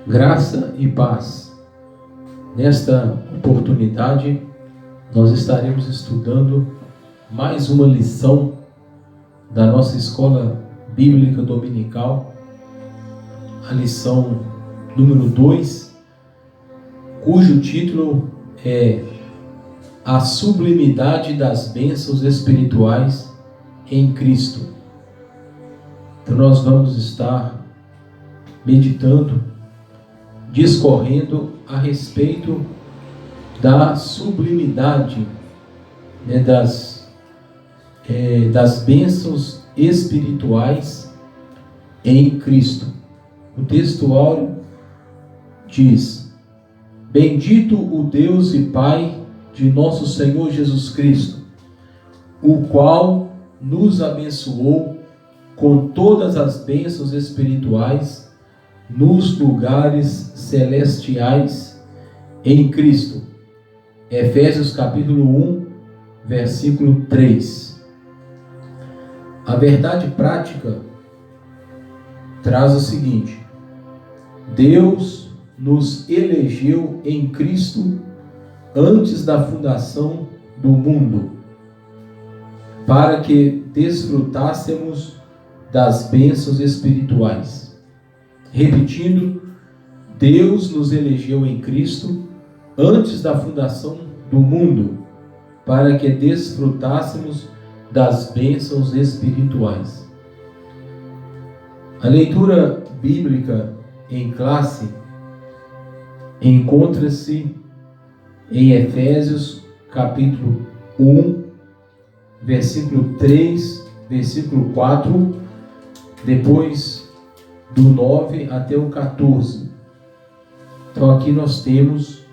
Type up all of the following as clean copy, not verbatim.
Graça e paz. Nesta oportunidade, nós estaremos estudando mais uma lição da nossa escola bíblica dominical, a lição número 2, cujo título é A Sublimidade das Bênçãos Espirituais em Cristo. Então nós vamos estar meditando, discorrendo a respeito da sublimidade, das bênçãos espirituais em Cristo. O texto áureo diz: Bendito o Deus e Pai de nosso Senhor Jesus Cristo, o qual nos abençoou com todas as bênçãos espirituais nos lugares celestiais em Cristo. Efésios capítulo 1, versículo 3. A verdade prática traz o seguinte: Deus nos elegeu em Cristo antes da fundação do mundo, para que desfrutássemos das bênçãos espirituais. Repetindo, Deus nos elegeu em Cristo antes da fundação do mundo, para que desfrutássemos das bênçãos espirituais. A leitura bíblica em classe encontra-se em Efésios capítulo 1, versículo 3, versículo 4, depois do 9 até o 14. Então aqui nós temos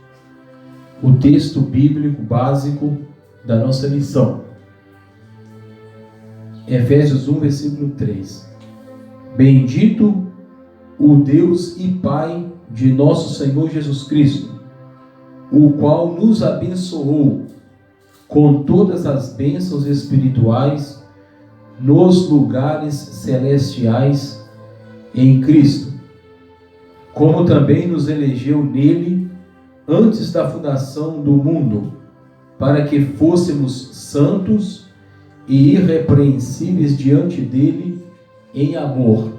o texto bíblico básico da nossa lição. Efésios 1, versículo 3. Bendito o Deus e Pai de nosso Senhor Jesus Cristo, o qual nos abençoou com todas as bênçãos espirituais nos lugares celestiais em Cristo, como também nos elegeu nele antes da fundação do mundo, para que fôssemos santos e irrepreensíveis diante dele em amor.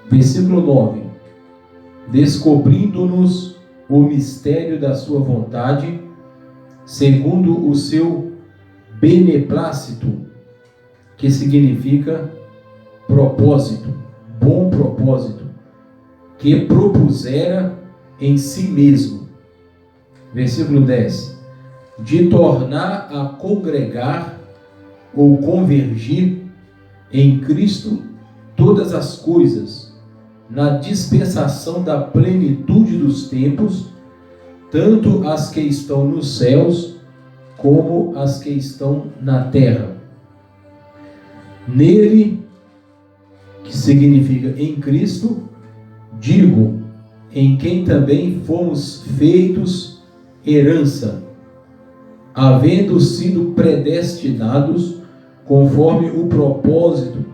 Versículo 9. Descobrindo-nos o mistério da sua vontade, segundo o seu beneplácito, que significa propósito, bom propósito, que propusera em si mesmo. Versículo 10. De tornar a congregar ou convergir em Cristo todas as coisas, na dispensação da plenitude dos tempos, tanto as que estão nos céus, como as que estão na terra. Nele, que significa em Cristo, digo, em quem também fomos feitos herança, havendo sido predestinados conforme o propósito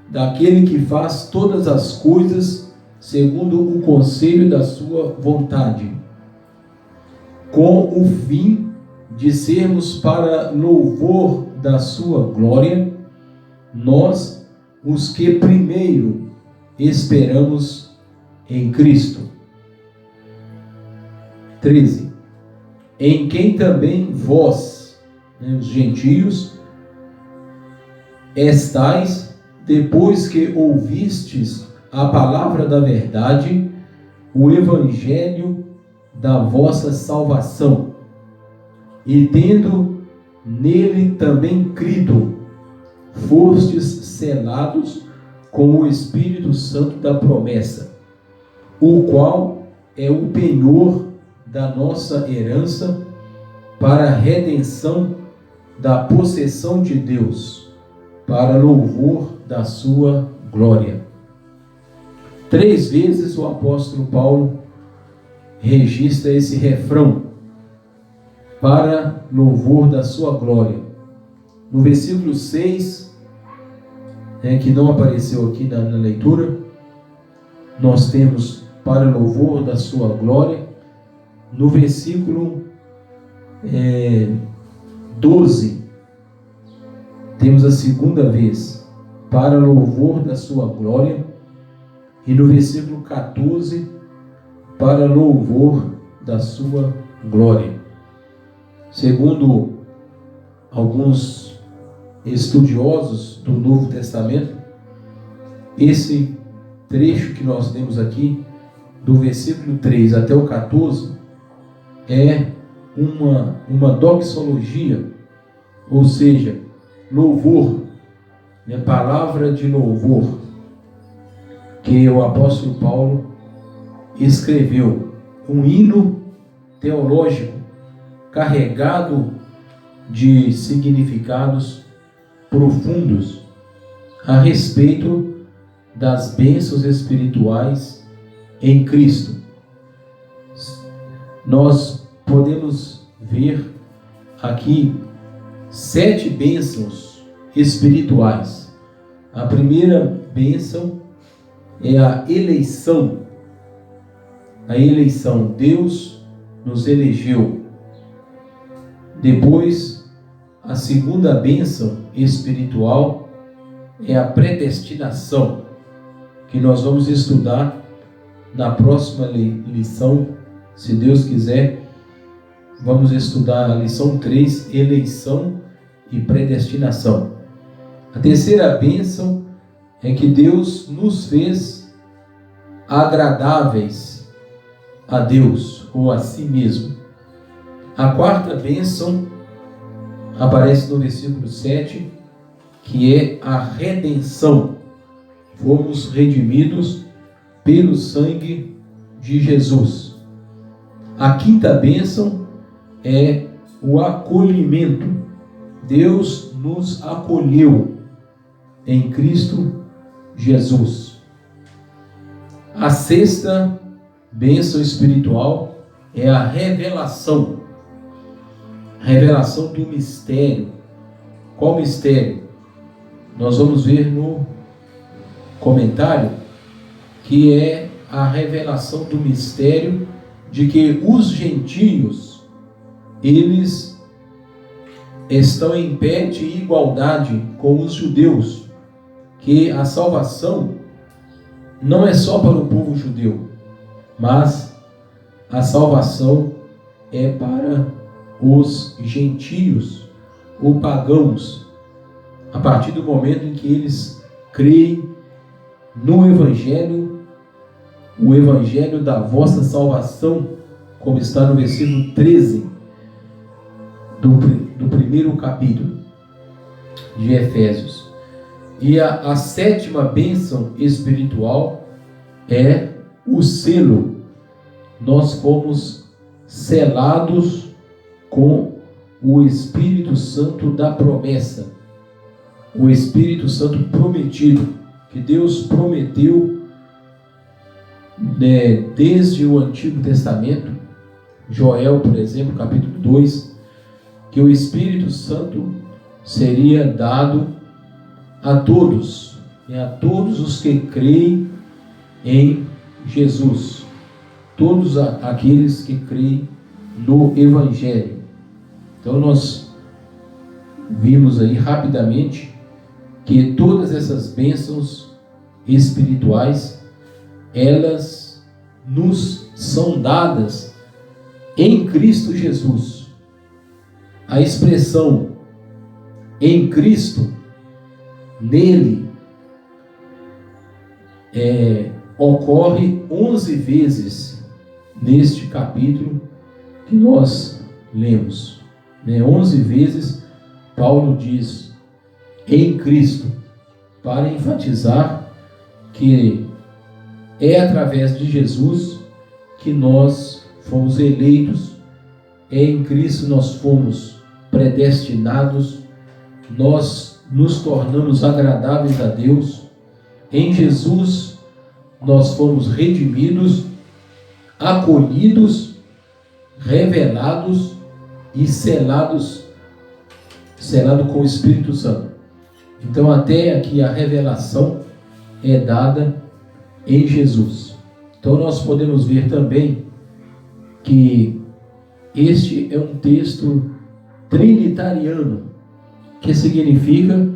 daquele que faz todas as coisas segundo o conselho da sua vontade, com o fim de sermos para louvor da sua glória, nós os que primeiro esperamos em Cristo. 13. Em quem também vós, os gentios, estais, depois que ouvistes a palavra da verdade, o evangelho da vossa salvação, e tendo nele também crido, fostes selados com o Espírito Santo da promessa, o qual é o penhor da nossa herança para a redenção da possessão de Deus, para louvor da sua glória. 3 vezes o apóstolo Paulo registra esse refrão, para louvor da sua glória. No versículo 6, que não apareceu aqui na leitura, nós temos para louvor da sua glória. No versículo 12, temos a segunda vez, para louvor da sua glória. E no versículo 14, para louvor da sua glória. Segundo alguns estudiosos do Novo Testamento, esse trecho que nós temos aqui, do versículo 3 até o 14, é uma doxologia, ou seja, louvor, palavra de louvor, que o apóstolo Paulo escreveu, um hino teológico carregado de significados profundos a respeito das bênçãos espirituais em Cristo. Nós podemos ver aqui 7 bênçãos espirituais. A primeira bênção é a eleição. A eleição, Deus nos elegeu. Depois, a segunda bênção espiritual é a predestinação, que nós vamos estudar na próxima lição, se Deus quiser. Vamos estudar a lição 3, eleição e predestinação. A terceira bênção é que Deus nos fez agradáveis a Deus ou a si mesmo. A quarta bênção aparece no versículo 7, que é a redenção. Fomos redimidos pelo sangue de Jesus. A quinta bênção é o acolhimento. Deus nos acolheu em Cristo Jesus. A sexta bênção espiritual é a revelação. Revelação do mistério. Qual mistério? Nós vamos ver no comentário que é a revelação do mistério de que os gentios, eles estão em pé de igualdade com os judeus, que a salvação não é só para o povo judeu, mas a salvação é para os gentios ou pagãos, a partir do momento em que eles creem no Evangelho, o Evangelho da vossa salvação, como está no versículo 13 do primeiro capítulo de Efésios. E a sétima bênção espiritual é o selo. Nós fomos selados com o Espírito Santo da promessa, o Espírito Santo prometido, que Deus prometeu desde o Antigo Testamento. Joel, por exemplo, capítulo 2, que o Espírito Santo seria dado a todos os que creem em Jesus, todos aqueles que creem no Evangelho. Então nós vimos aí rapidamente que todas essas bênçãos espirituais, elas nos são dadas em Cristo Jesus. A expressão em Cristo, nele, ocorre 11 vezes neste capítulo que nós lemos. 11 vezes Paulo diz em Cristo, para enfatizar que é através de Jesus que nós fomos eleitos, é em Cristo nós fomos predestinados, nós nos tornamos agradáveis a Deus, em Jesus nós fomos redimidos, acolhidos, revelados e selado com o Espírito Santo. Então até aqui a revelação é dada em Jesus. Então nós podemos ver também que este é um texto trinitariano, que significa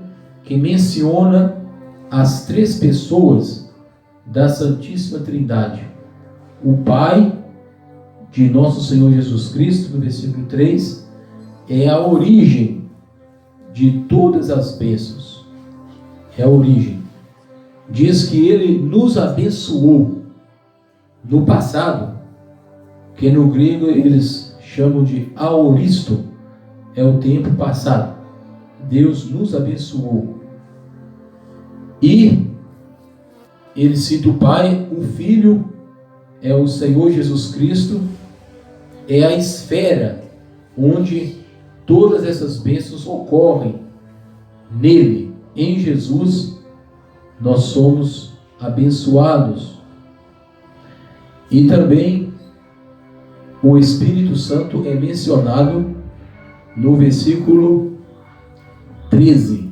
que menciona as três pessoas da Santíssima Trindade. O Pai de nosso Senhor Jesus Cristo, no versículo 3, é a origem de todas as bênçãos. É a origem. Diz que Ele nos abençoou no passado, que no grego eles chamam de aoristo, é o tempo passado. Deus nos abençoou. E ele cita o Pai, o Filho é o Senhor Jesus Cristo, é a esfera onde todas essas bênçãos ocorrem. Nele, em Jesus, nós somos abençoados. E também o Espírito Santo é mencionado no versículo 13.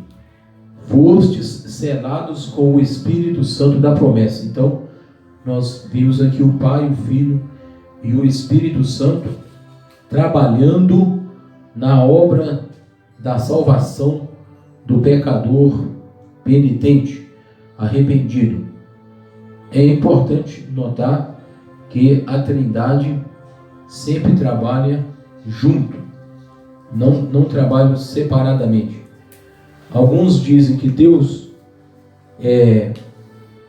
Fostes selados com o Espírito Santo da promessa. Então, nós vimos aqui o Pai, o Filho e o Espírito Santo trabalhando na obra da salvação do pecador penitente, arrependido. É importante notar que a Trindade sempre trabalha junto, não trabalha separadamente. Alguns dizem que Deus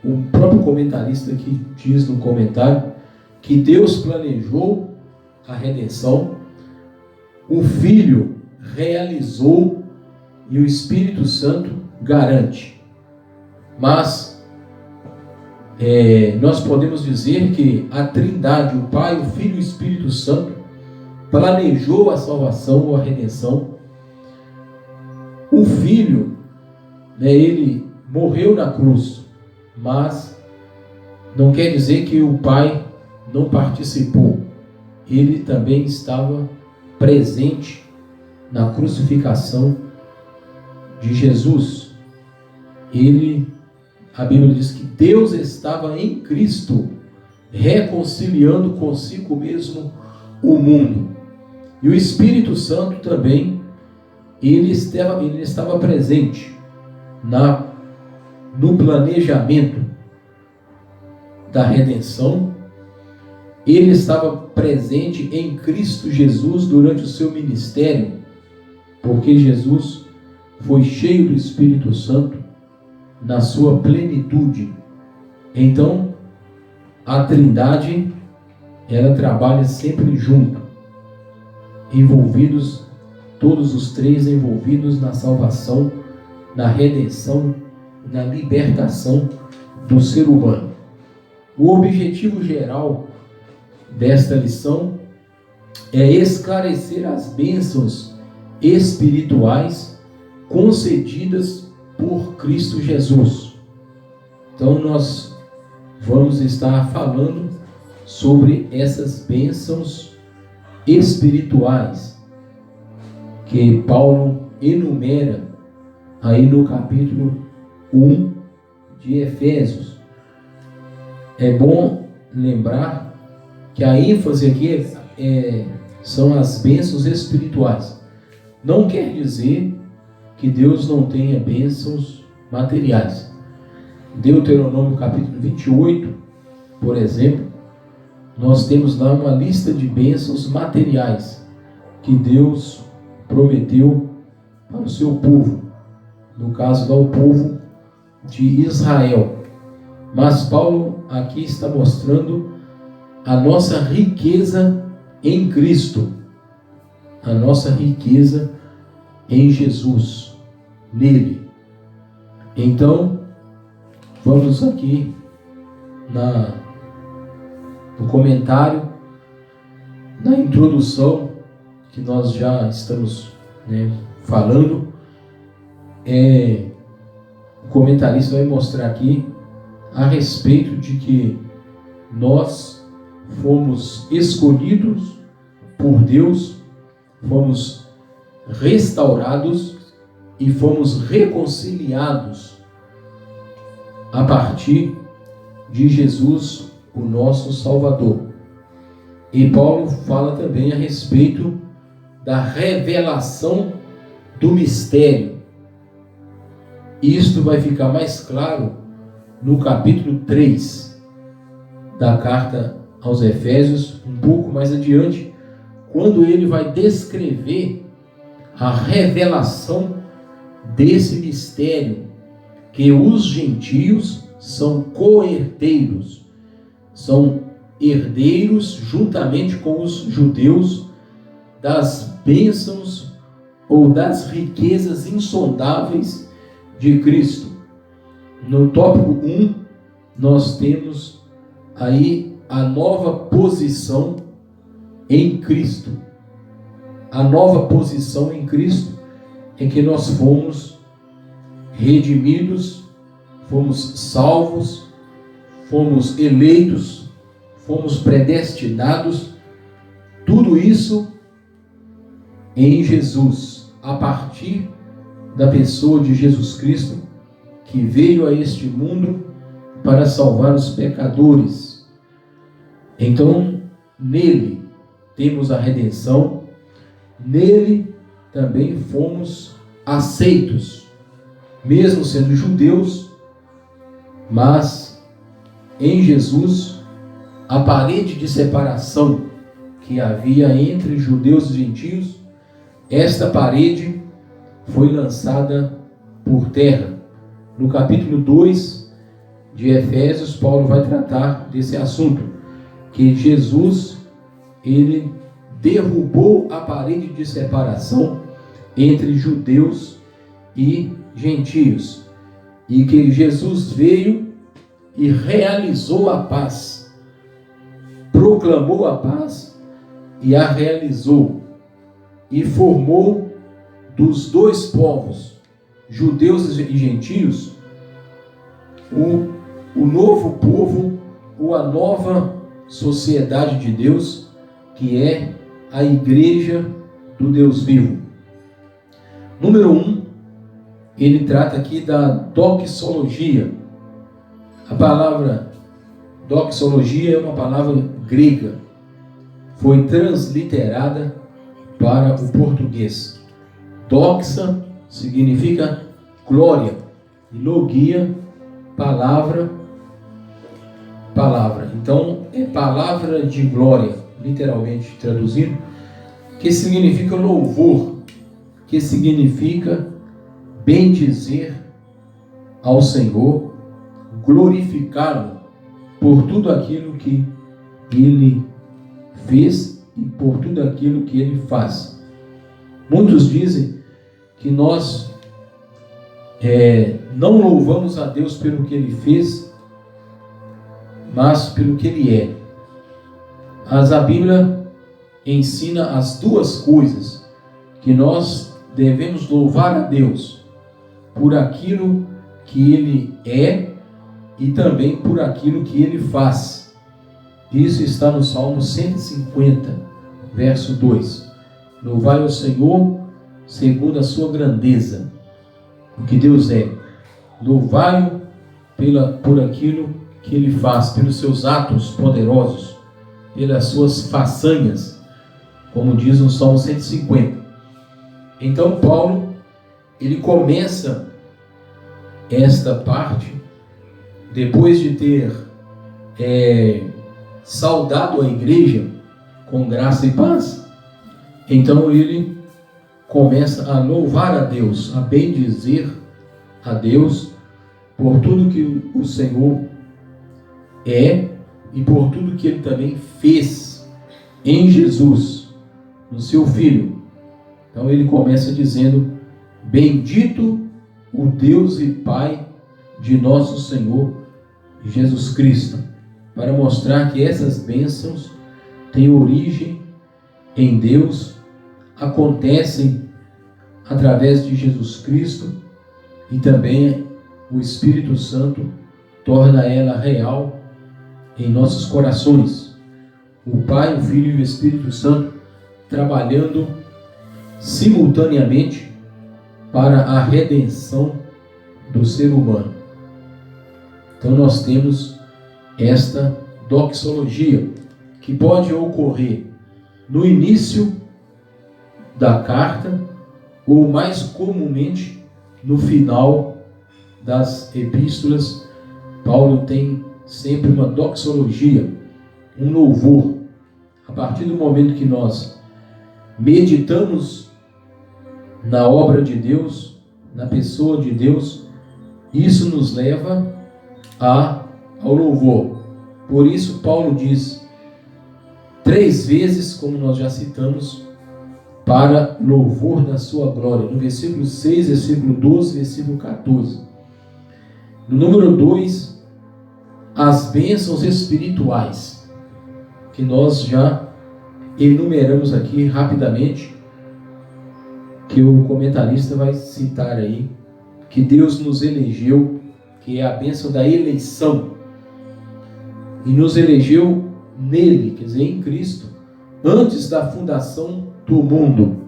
o próprio comentarista aqui diz no comentário que Deus planejou a redenção, o Filho realizou e o Espírito Santo garante. Mas nós podemos dizer que a Trindade, o Pai, o Filho e o Espírito Santo, planejou a salvação ou a redenção. O Filho, ele morreu na cruz, mas não quer dizer que o Pai não participou. Ele também estava presente na crucificação de Jesus. A Bíblia diz que Deus estava em Cristo, reconciliando consigo mesmo o mundo. E o Espírito Santo também, ele estava presente no planejamento da redenção. Ele estava presente em Cristo Jesus durante o seu ministério, porque Jesus foi cheio do Espírito Santo na sua plenitude. Então, a Trindade, ela trabalha sempre junto, envolvidos, todos os três envolvidos na salvação, na redenção, na libertação do ser humano. O objetivo geral desta lição é esclarecer as bênçãos espirituais concedidas por Cristo Jesus. Então nós vamos estar falando sobre essas bênçãos espirituais que Paulo enumera aí no capítulo 1 de Efésios. É bom lembrar que a ênfase aqui são as bênçãos espirituais. Não quer dizer que Deus não tenha bênçãos materiais. Deuteronômio capítulo 28, por exemplo, nós temos lá uma lista de bênçãos materiais que Deus prometeu para o seu povo, no caso do povo de Israel. Mas Paulo aqui está mostrando a nossa riqueza em Cristo, a nossa riqueza em Jesus, nele. Então, vamos aqui no comentário, na introdução que nós já estamos falando. O comentarista vai mostrar aqui a respeito de que nós fomos escolhidos por Deus, fomos restaurados e fomos reconciliados a partir de Jesus, o nosso Salvador. E Paulo fala também a respeito da revelação do mistério. Isto vai ficar mais claro no capítulo 3 da carta aos Efésios, um pouco mais adiante, quando ele vai descrever a revelação desse mistério, que os gentios são co-herdeiros, são herdeiros juntamente com os judeus das bênçãos ou das riquezas insondáveis de Cristo. No tópico 1, nós temos aí a nova posição em Cristo. A nova posição em Cristo é que nós fomos redimidos, fomos salvos, fomos eleitos, fomos predestinados, tudo isso em Jesus, a partir da pessoa de Jesus Cristo, que veio a este mundo para salvar os pecadores. Então, nele temos a redenção, nele também fomos aceitos, mesmo sendo judeus, mas em Jesus, a parede de separação que havia entre judeus e gentios, esta parede foi lançada por terra. No capítulo 2 de Efésios, Paulo vai tratar desse assunto, que Jesus, ele derrubou a parede de separação entre judeus e gentios, e que Jesus veio e realizou a paz, proclamou a paz e a realizou, e formou dos dois povos, judeus e gentios, o novo povo, ou a nova sociedade de Deus, que é a igreja do Deus vivo. Número 1, ele trata aqui da doxologia. A palavra doxologia é uma palavra grega, foi transliterada para o português. Doxa significa glória, e logia, palavra. Então, é palavra de glória, literalmente traduzido, que significa louvor, que significa bendizer ao Senhor, glorificá-lo por tudo aquilo que Ele fez e por tudo aquilo que Ele faz. Muitos dizem que nós não louvamos a Deus pelo que Ele fez, mas pelo que Ele é. Mas a Bíblia ensina as duas coisas, que nós devemos louvar a Deus por aquilo que Ele é e também por aquilo que Ele faz. Isso está no Salmo 150, verso 2. Louvai o Senhor segundo a sua grandeza, o que Deus é. Louvai-o por aquilo que Ele faz, pelos seus atos poderosos, pelas suas façanhas, como diz no Salmo 150. Então Paulo, ele começa esta parte, depois de ter saudado a igreja com graça e paz, então ele começa a louvar a Deus, a bendizer a Deus por tudo que o Senhor é e por tudo que Ele também fez em Jesus, no seu Filho. Então ele começa dizendo: bendito o Deus e Pai de nosso Senhor Jesus Cristo, para mostrar que essas bênçãos têm origem em Deus, acontecem através de Jesus Cristo, e também o Espírito Santo torna ela real em nossos corações. O Pai, o Filho e o Espírito Santo trabalhando simultaneamente para a redenção do ser humano. Então nós temos esta doxologia, que pode ocorrer no início da carta ou mais comumente no final das epístolas. Paulo tem sempre uma doxologia, um louvor. A partir do momento que nós meditamos na obra de Deus, na pessoa de Deus, isso nos leva ao louvor. Por isso Paulo diz 3 vezes, como nós já citamos, para louvor da sua glória, no versículo 6, versículo 12, versículo 14. No número 2, as bênçãos espirituais, que nós já enumeramos aqui rapidamente, que o comentarista vai citar aí, que Deus nos elegeu, que é a bênção da eleição, e nos elegeu nele, quer dizer, em Cristo, antes da fundação do mundo.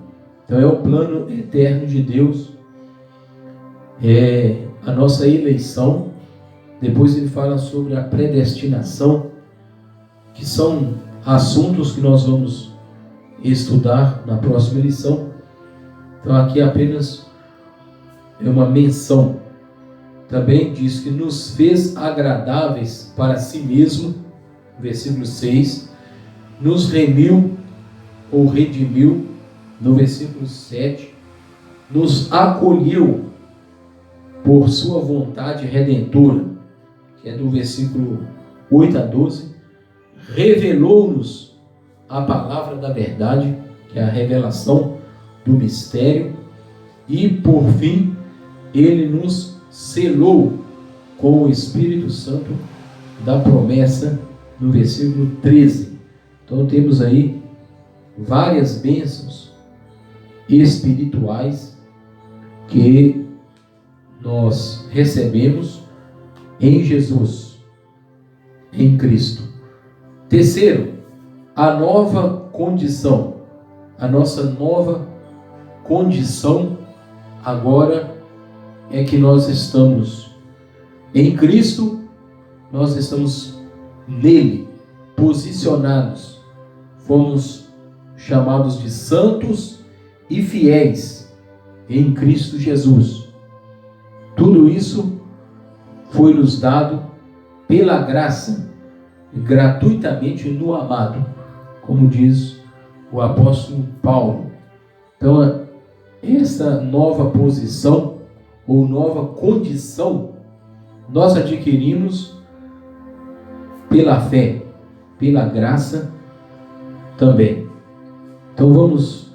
Então é o plano eterno de Deus, é a nossa eleição. Depois ele fala sobre a predestinação, que são assuntos que nós vamos estudar na próxima lição. Então aqui apenas é uma menção. Também diz que nos fez agradáveis para si mesmo, versículo 6, nos remiu ou redimiu, no versículo 7, nos acolheu por sua vontade redentora, que é do versículo 8 a 12, revelou-nos a palavra da verdade, que é a revelação do mistério, e por fim, ele nos selou com o Espírito Santo da promessa, no versículo 13. Então temos aí várias bênçãos espirituais que nós recebemos em Jesus, em Cristo. Terceiro, a nova condição. A nossa nova condição agora é que nós estamos em Cristo, nós estamos nele, posicionados. Fomos chamados de santos e fiéis em Cristo Jesus. Tudo isso foi nos dado pela graça, gratuitamente no amado, como diz o apóstolo Paulo. Então, essa nova posição ou nova condição nós adquirimos pela fé, pela graça também. Então vamos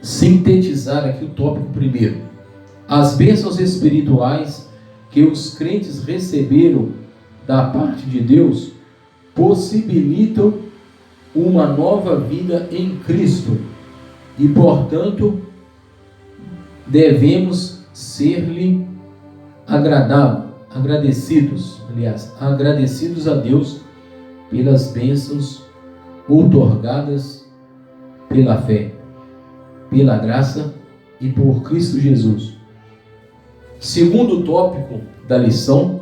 sintetizar aqui o tópico primeiro. As bênçãos espirituais que os crentes receberam da parte de Deus possibilitam uma nova vida em Cristo e, portanto, devemos ser-lhe agradecidos a Deus pelas bênçãos outorgadas pela fé, pela graça e por Cristo Jesus. Segundo tópico da lição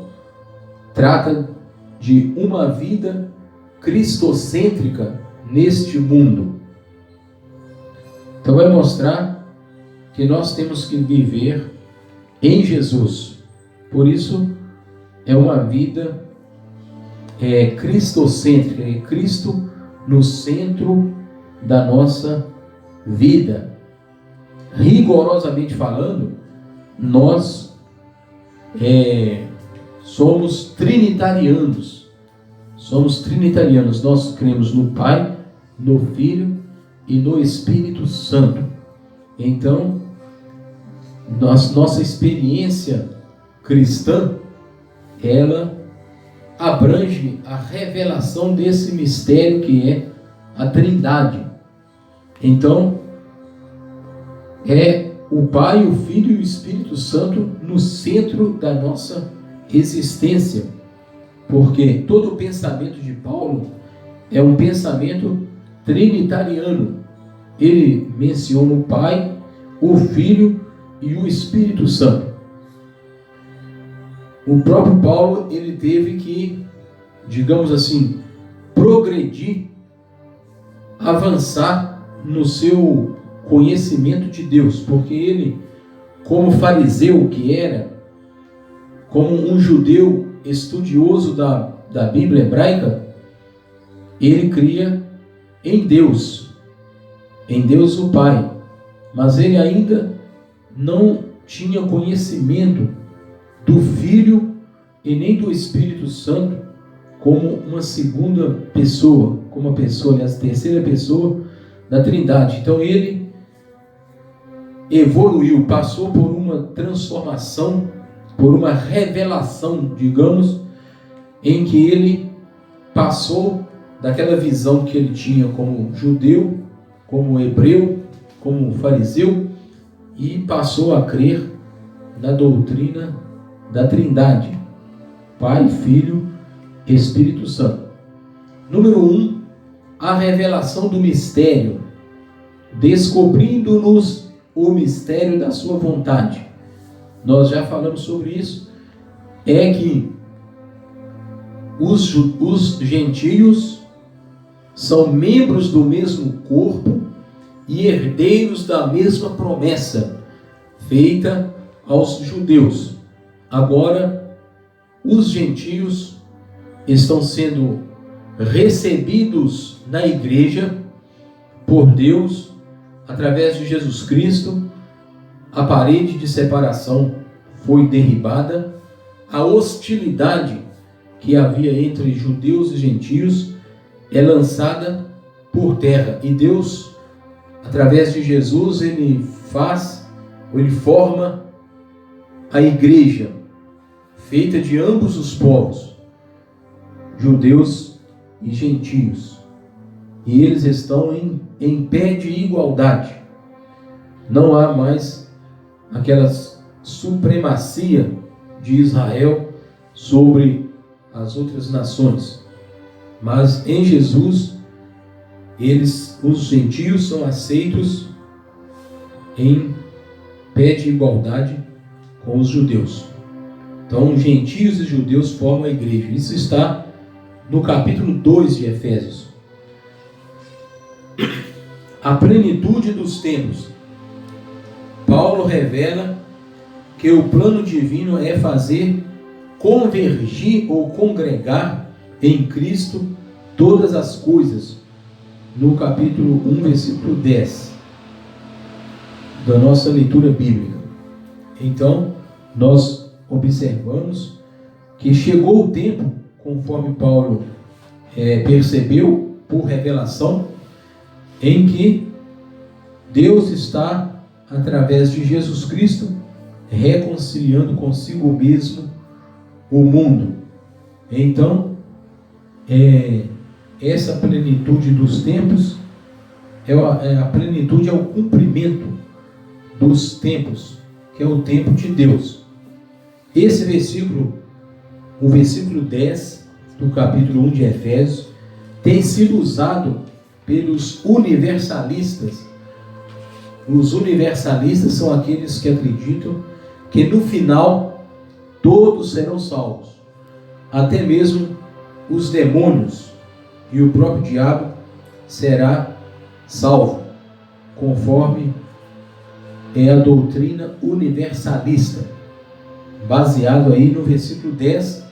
trata de uma vida cristocêntrica neste mundo. Então vai mostrar que nós temos que viver em Jesus. Por isso é uma vida cristocêntrica, é Cristo no centro da nossa vida. Rigorosamente falando, nós somos trinitarianos. Nós cremos no Pai, no Filho e no Espírito Santo. Então, nossa experiência cristã, ela abrange a revelação desse mistério que é a Trindade. Então, é o Pai, o Filho e o Espírito Santo no centro da nossa existência, porque todo o pensamento de Paulo é um pensamento trinitariano. Ele menciona o Pai, o Filho e o Espírito Santo. O próprio Paulo, ele teve que digamos assim, progredir, avançar no seu conhecimento de Deus, porque ele, como fariseu que era, como um judeu estudioso da Bíblia hebraica, ele cria em Deus o Pai, mas ele ainda não tinha conhecimento do Filho e nem do Espírito Santo como uma segunda pessoa, como uma pessoa, aliás, terceira pessoa da Trindade. Então ele evoluiu, passou por uma transformação, por uma revelação, digamos, em que ele passou daquela visão que ele tinha como judeu, como hebreu, como fariseu, e passou a crer na doutrina da Trindade, Pai, Filho, Espírito Santo. Número 1, a revelação do mistério, descobrindo-nos o mistério da sua vontade. Nós já falamos sobre isso. É que os gentios são membros do mesmo corpo e herdeiros da mesma promessa feita aos judeus. Agora, os gentios estão sendo recebidos na igreja por Deus através de Jesus Cristo. A parede de separação foi derribada, a hostilidade que havia entre judeus e gentios é lançada por terra, e Deus, através de Jesus, ele forma a igreja feita de ambos os povos, judeus e gentios, e eles estão em pé de igualdade. Não há mais aquela supremacia de Israel sobre as outras nações, mas em Jesus os gentios são aceitos em pé de igualdade com os judeus. Então, gentios e judeus formam a igreja. Isso está no capítulo 2 de Efésios. A plenitude dos tempos. Paulo revela que o plano divino é fazer convergir ou congregar em Cristo todas as coisas, no capítulo 1, versículo 10 da nossa leitura bíblica. Então, nós observamos que chegou o tempo, conforme Paulo percebeu por revelação, em que Deus está, através de Jesus Cristo, reconciliando consigo mesmo o mundo. Então, essa plenitude dos tempos a plenitude é o cumprimento dos tempos, que é o tempo de Deus. Esse versículo, o versículo 10 do capítulo 1 de Efésios, tem sido usado pelos universalistas. Os universalistas são aqueles que acreditam que no final todos serão salvos, até mesmo os demônios e o próprio diabo será salvo, conforme é a doutrina universalista, baseado aí no versículo 10,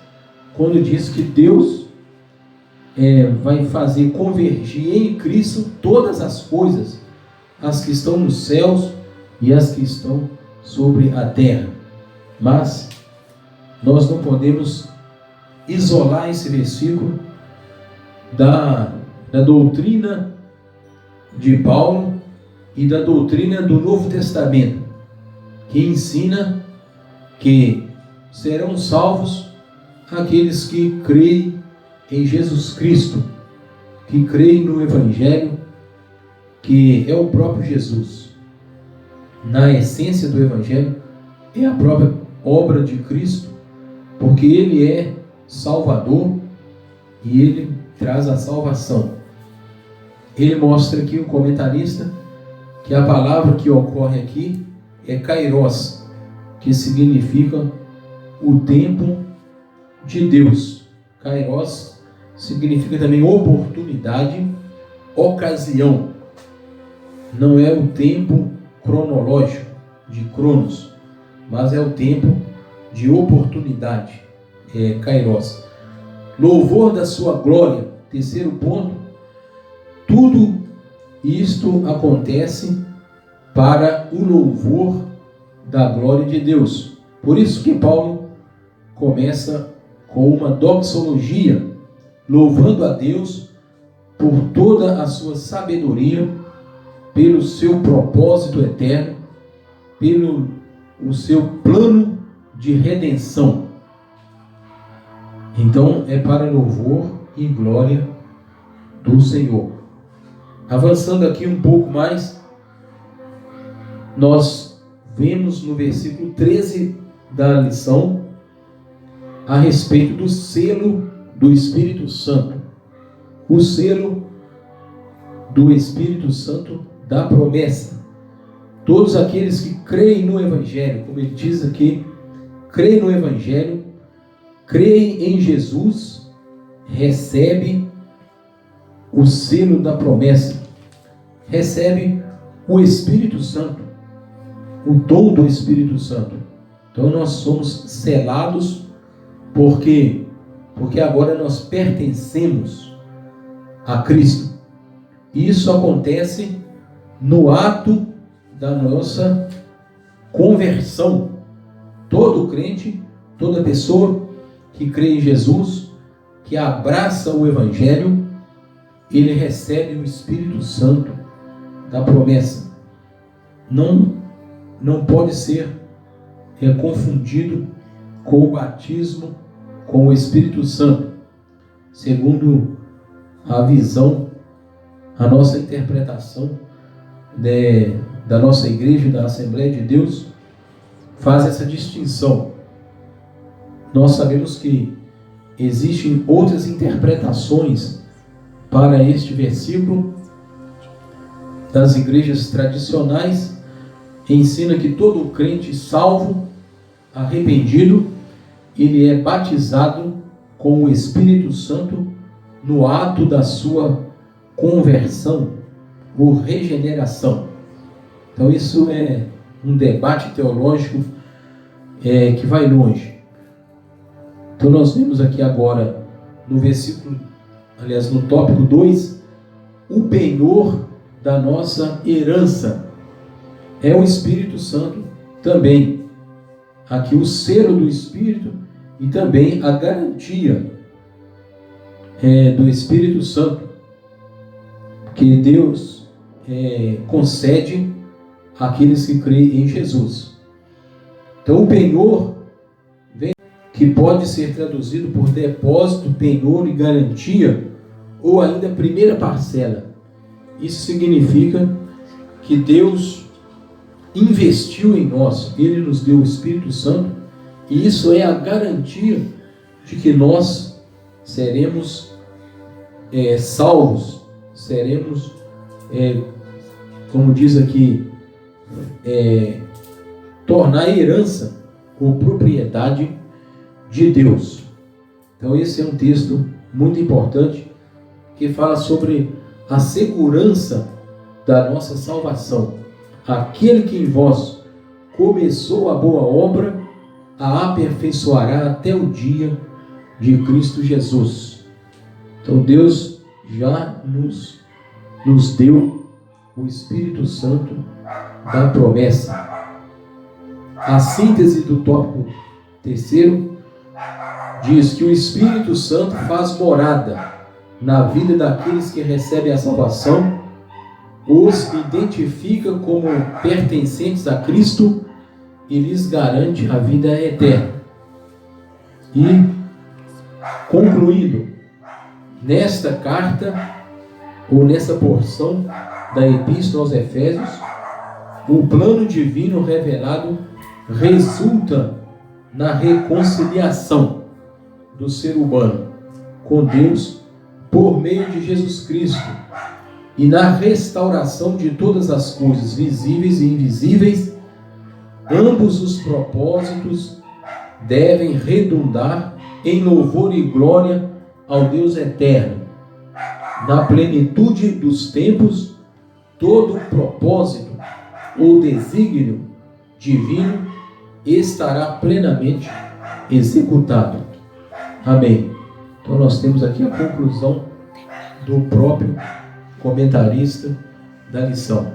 quando diz que Deus vai fazer convergir em Cristo todas as coisas, as que estão nos céus e as que estão sobre a terra. Mas nós não podemos isolar esse versículo da doutrina de Paulo e da doutrina do Novo Testamento, que ensina que serão salvos aqueles que creem em Jesus Cristo, que creem no Evangelho, que é o próprio Jesus. Na essência do Evangelho é a própria obra de Cristo, porque Ele é Salvador e Ele traz a salvação. Ele mostra aqui, o comentarista, que a palavra que ocorre aqui é kairos, que significa o tempo de Deus. Kairos significa também oportunidade, ocasião. Não é o tempo cronológico, de cronos, mas é o tempo de oportunidade, kairos. Louvor da sua glória, terceiro ponto, tudo isto acontece para o louvor da glória de Deus. Por isso que Paulo começa com uma doxologia, louvando a Deus por toda a sua sabedoria, pelo seu propósito eterno, pelo o seu plano de redenção. Então é para louvor e glória do Senhor. Avançando aqui um pouco mais, nós vemos no versículo 13 da lição a respeito do selo do Espírito Santo. O selo do Espírito Santo da promessa. Todos aqueles que creem no Evangelho, como ele diz aqui, creem no Evangelho, creem em Jesus, recebe o selo da promessa, recebe o Espírito Santo, o dom do Espírito Santo. Então nós somos selados porque agora nós pertencemos a Cristo. Isso acontece no ato da nossa conversão. Todo crente, toda pessoa que crê em Jesus, que abraça o Evangelho, ele recebe o Espírito Santo da promessa. Não pode ser confundido com o batismo com o Espírito Santo. Segundo a visão, a nossa interpretação da nossa igreja, da Assembleia de Deus, faz essa distinção. Nós sabemos que existem outras interpretações para este versículo. Das igrejas tradicionais ensina que todo crente salvo, arrependido, ele é batizado com o Espírito Santo no ato da sua conversão ou regeneração. Então isso é um debate teológico que vai longe. Então nós vemos aqui agora no versículo, aliás no tópico 2, o penhor da nossa herança é o Espírito Santo também. Aqui o selo do Espírito e também a garantia do Espírito Santo que Deus concede àqueles que creem em Jesus. Então o penhor que pode ser traduzido por depósito, penhor e garantia, ou ainda primeira parcela. Isso significa que Deus investiu em nós, Ele nos deu o Espírito Santo, e isso é a garantia de que nós seremos salvos, seremos, como diz aqui, tornar herança ou propriedade de Deus. Então esse é um texto muito importante que fala sobre a segurança da nossa salvação. Aquele que em vós começou a boa obra, a aperfeiçoará até o dia de Cristo Jesus. Então Deus já nos deu o Espírito Santo da promessa. A síntese do tópico 3 diz que o Espírito Santo faz morada na vida daqueles que recebem a salvação, os identifica como pertencentes a Cristo e lhes garante a vida eterna. E, concluindo, nesta carta, ou nessa porção da Epístola aos Efésios, o plano divino revelado resulta na reconciliação do ser humano com Deus por meio de Jesus Cristo e na restauração de todas as coisas visíveis e invisíveis. Ambos os propósitos devem redundar em louvor e glória ao Deus eterno, na plenitude dos tempos, todo o propósito ou desígnio divino estará plenamente executado. Amém. Então nós temos aqui a conclusão do próprio comentarista da lição.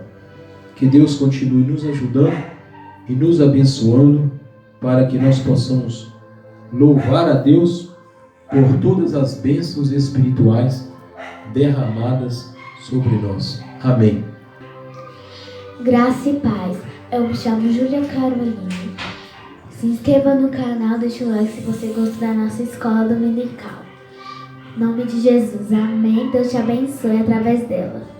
Que Deus continue nos ajudando e nos abençoando para que nós possamos louvar a Deus por todas as bênçãos espirituais derramadas sobre nós. Amém. Graça e paz. Eu me chamo Júlia Caroline. Se inscreva no canal, deixa o like se você gostou da nossa escola dominical. Em nome de Jesus, amém. Deus te abençoe através dela.